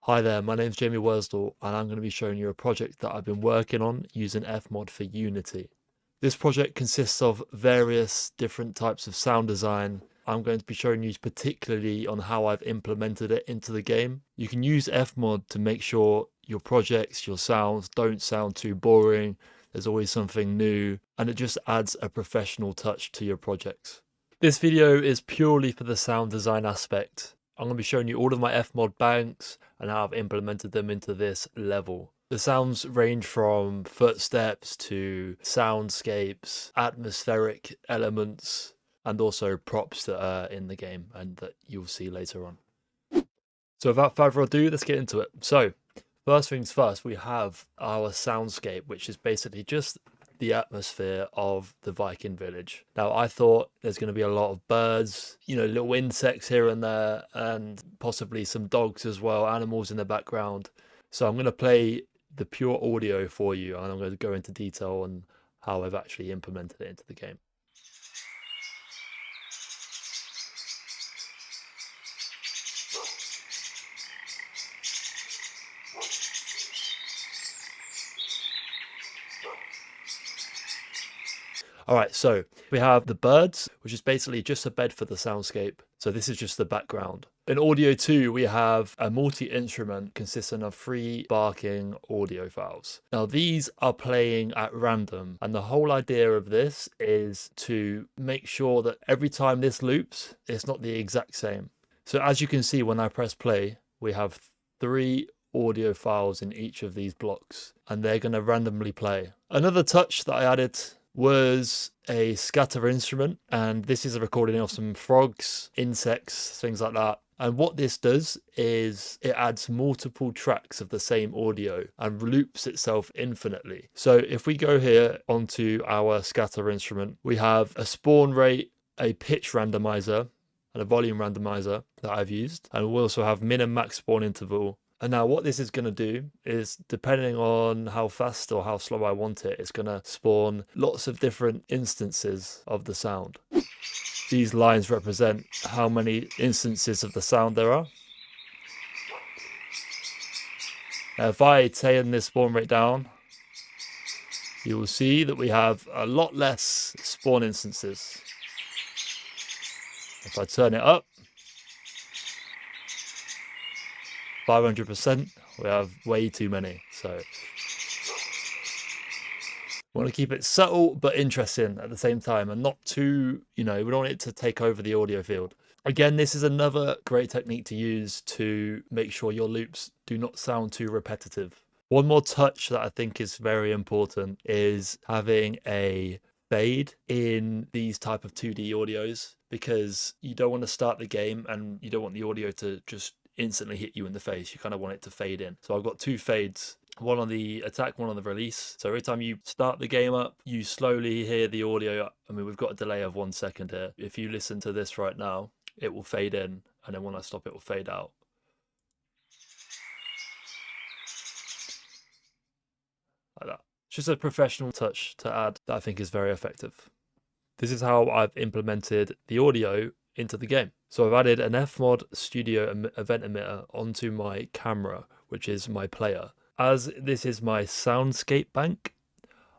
Hi there, my name's Jamie Worsdall and I'm going to be showing you a project that I've been working on using FMOD for Unity. This project consists of various different types of sound design. I'm going to be showing you particularly on how I've implemented it into the game. You can use FMOD to make sure your projects, your sounds don't sound too boring. There's always something new and it just adds a professional touch to your projects. This video is purely for the sound design aspect. I'm going to be showing you all of my FMOD banks and how I've implemented them into this level. The sounds range from footsteps to soundscapes, atmospheric elements, and also props that are in the game and that you'll see later on. So without further ado, let's get into it. So first things first, we have our soundscape, which is basically just the atmosphere of the Viking village. Now, I thought there's going to be a lot of birds, little insects here and there, and possibly some dogs as well, animals in the background. So I'm going to play the pure audio for you, and I'm going to go into detail on how I've actually implemented it into the game. All right, so we have the birds, which is basically just a bed for the soundscape. So this is just the background. In audio 2, we have a multi-instrument consisting of 3 barking audio files. Now these are playing at random, and the whole idea of this is to make sure that every time this loops, it's not the exact same. So as you can see, when I press play, we have 3 audio files in each of these blocks, and they're going to randomly play. Another touch that I added was a scatter instrument, and this is a recording of some frogs, insects, things like that. And what this does is it adds multiple tracks of the same audio and loops itself infinitely. So if we go here onto our scatter instrument, we have a spawn rate, a pitch randomizer, and a volume randomizer that I've used. And we also have min and max spawn interval. And now what this is going to do is, depending on how fast or how slow I want it, it's going to spawn lots of different instances of the sound. These lines represent how many instances of the sound there are. Now, if I turn this spawn rate down, you will see that we have a lot less spawn instances. If I turn it up, 500%, we have way too many. So we want to keep it subtle but interesting at the same time, and not too, we don't want it to take over the audio field. Again, this is another great technique to use to make sure your loops do not sound too repetitive. One more touch that I think is very important is having a fade in these type of 2D audios, because you don't want to start the game and you don't want the audio to just instantly hit you in the face. You kind of want it to fade in. So I've got 2 fades, one on the attack, one on the release. So every time you start the game up, you slowly hear the audio. I mean, we've got a delay of 1 second here. If you listen to this right now, it will fade in, and then when I stop, it will fade out. Like that. It's just a professional touch to add that I think is very effective. This is how I've implemented the audio into the game. So I've added an FMOD studio event emitter onto my camera, which is my player. As this is my soundscape bank,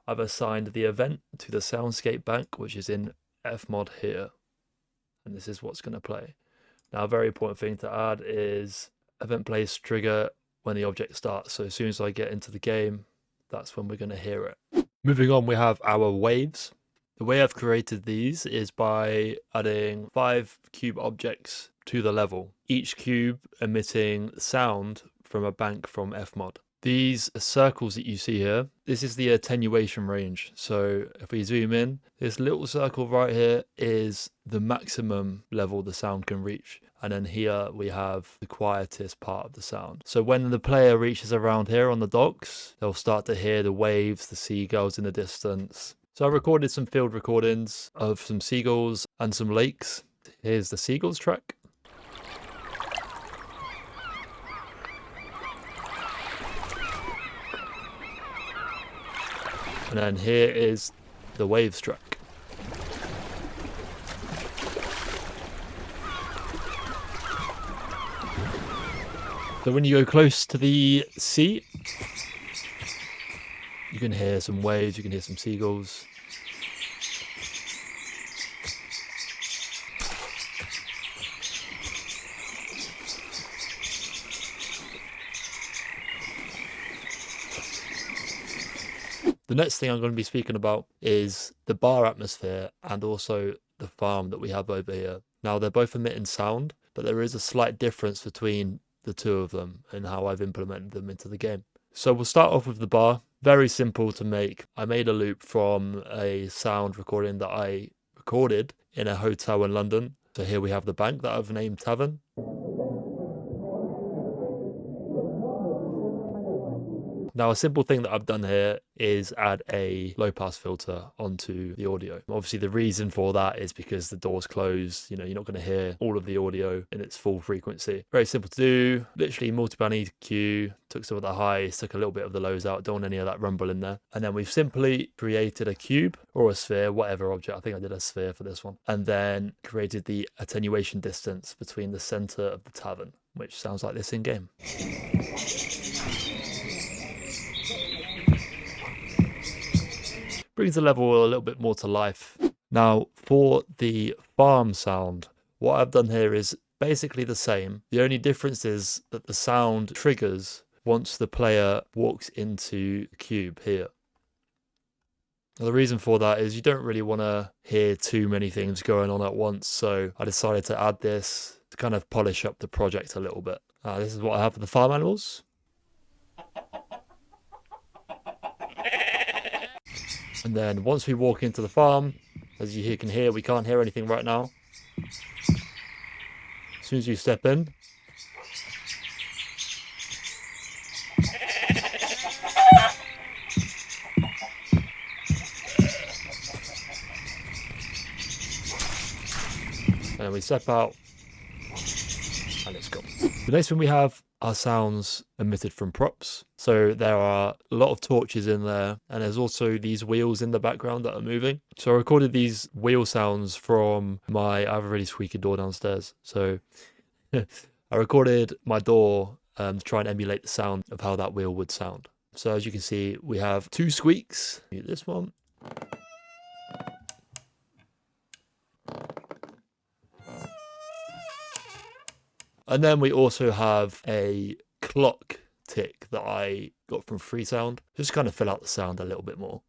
I've assigned the event to the soundscape bank, which is in FMOD here. And this is what's going to play. Now, a very important thing to add is event plays trigger when the object starts. So as soon as I get into the game, that's when we're going to hear it. Moving on, we have our waves. The way I've created these is by adding 5 cube objects to the level, each cube emitting sound from a bank from FMOD. These circles that you see here, this is the attenuation range. So if we zoom in, this little circle right here is the maximum level the sound can reach. And then here we have the quietest part of the sound. So when the player reaches around here on the docks, they'll start to hear the waves, the seagulls in the distance. So I recorded some field recordings of some seagulls and some lakes. Here's the seagulls track. And then here is the waves track. So when you go close to the sea, you can hear some waves, you can hear some seagulls. The next thing I'm going to be speaking about is the bar atmosphere and also the farm that we have over here. Now, they're both emitting sound, but there is a slight difference between the two of them and how I've implemented them into the game. So we'll start off with the bar. Very simple to make. I made a loop from a sound recording that I recorded in a hotel in London. So here we have the bank that I've named Tavern. Now, a simple thing that I've done here is add a low pass filter onto the audio. Obviously, the reason for that is because the door's closed. You know, you're not going to hear all of the audio in its full frequency. Very simple to do. Literally multi-band EQ, took some of the highs, took a little bit of the lows out, don't want any of that rumble in there. And then we've simply created a cube or a sphere, whatever object. I think I did a sphere for this one. And then created the attenuation distance between the center of the tavern, which sounds like this in game. Brings the level a little bit more to life. Now, for the farm sound, what I've done here is basically the same. The only difference is that the sound triggers once the player walks into the cube here. Now, the reason for that is you don't really want to hear too many things going on at once, so I decided to add this to kind of polish up the project a little bit. This is what I have for the farm animals. And then once we walk into the farm, as you can hear, we can't hear anything right now. As soon as you step in, and we step out, and it's gone. The next one we have are sounds emitted from props. So there are a lot of torches in there, and there's also these wheels in the background that are moving. So I recorded these wheel sounds from I have a really squeaky door downstairs. So I recorded my door to try and emulate the sound of how that wheel would sound. So as you can see, we have two squeaks. This one. And then we also have a clock tick that I got from Freesound, just kind of fill out the sound a little bit more.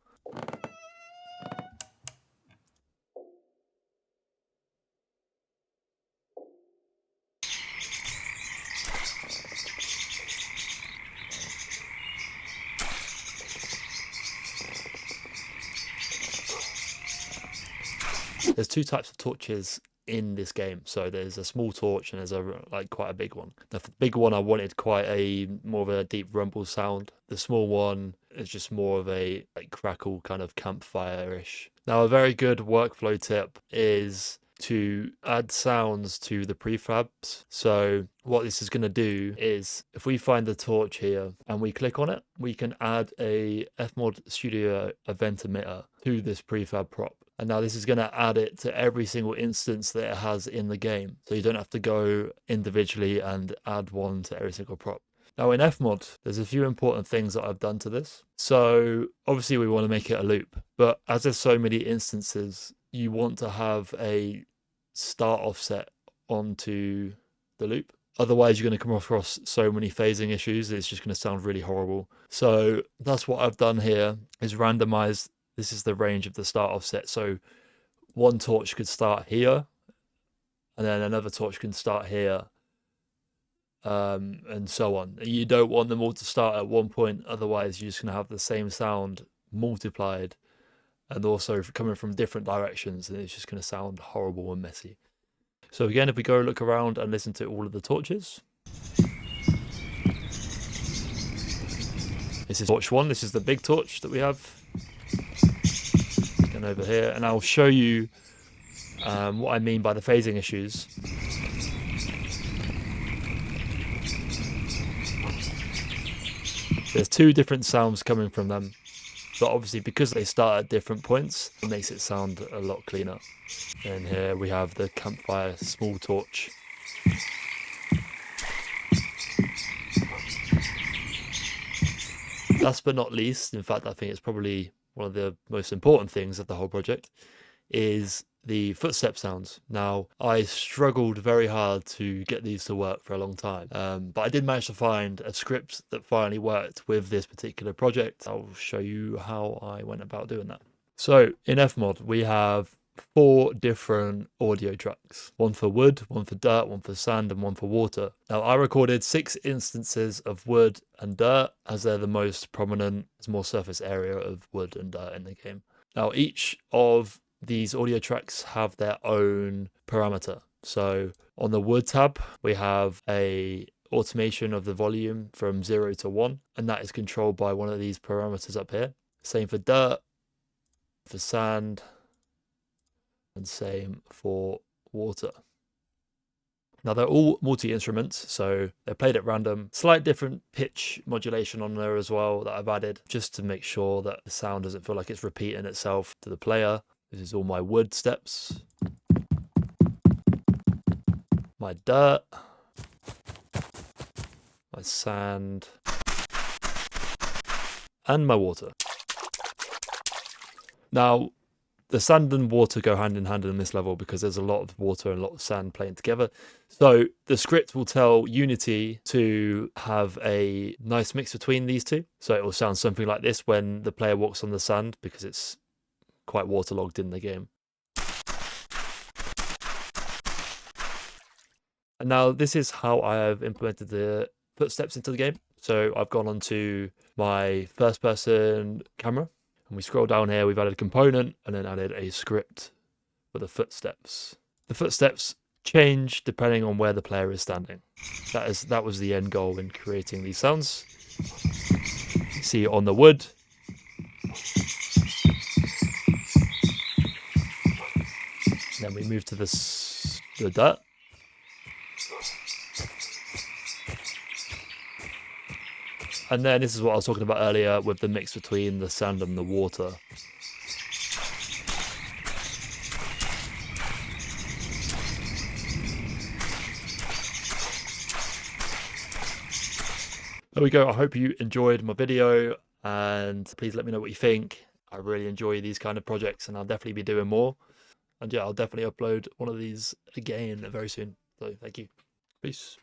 There's two types of torches in this game. So there's a small torch and there's quite a big one. The big one I wanted quite a more of a deep rumble sound. The small one is just more of a crackle kind of campfire-ish. Now a very good workflow tip is to add sounds to the prefabs. So what this is going to do is if we find the torch here and we click on it, we can add a FMOD Studio event emitter to this prefab prop. And now this is going to add it to every single instance that it has in the game. So you don't have to go individually and add one to every single prop. Now in FMOD, there's a few important things that I've done to this. So obviously we want to make it a loop, but as there's so many instances, you want to have a start offset onto the loop. Otherwise, you're going to come across so many phasing issues. It's just going to sound really horrible. So that's what I've done here is randomize. This is the range of the start offset. So one torch could start here and then another torch can start here. And so on. You don't want them all to start at one point. Otherwise, you're just going to have the same sound multiplied and also coming from different directions. And it's just going to sound horrible and messy. So again, if we go look around and listen to all of the torches. This is torch one. This is the big torch that we have. And over here. And I'll show you what I mean by the phasing issues. There's two different sounds coming from them. But obviously, because they start at different points, it makes it sound a lot cleaner. And here we have the campfire small torch. Last but not least, in fact, I think it's probably one of the most important things of the whole project, is the footstep sounds. Now, I struggled very hard to get these to work for a long time, but I did manage to find a script that finally worked with this particular project. I'll show you how I went about doing that. So in FMOD, we have 4 different audio tracks, one for wood, one for dirt, one for sand, and one for water. Now, I recorded 6 instances of wood and dirt, as they're the most prominent, more surface area of wood and dirt in the game. Now, each of these audio tracks have their own parameter. So on the wood tab, we have a automation of the volume from 0 to 1, and that is controlled by one of these parameters up here. Same for dirt, for sand, and same for water. Now they're all multi-instruments, so they're played at random. Slight different pitch modulation on there as well that I've added, just to make sure that the sound doesn't feel like it's repeating itself to the player. This is all my wood steps, my dirt, my sand, and my water. Now, the sand and water go hand in hand in this level because there's a lot of water and a lot of sand playing together. So the script will tell Unity to have a nice mix between these two. So it will sound something like this when the player walks on the sand, because it's quite waterlogged in the game. And now this is how I have implemented the footsteps into the game. So I've gone onto my first person camera, and we scroll down here, we've added a component and then added a script for the footsteps. The footsteps change depending on where the player is standing. That was the end goal in creating these sounds. You see on the wood, then we move to the dirt. And then this is what I was talking about earlier with the mix between the sand and the water. There we go. I hope you enjoyed my video, and please let me know what you think. I really enjoy these kind of projects, and I'll definitely be doing more. And yeah, I'll definitely upload one of these again very soon. So thank you. Peace.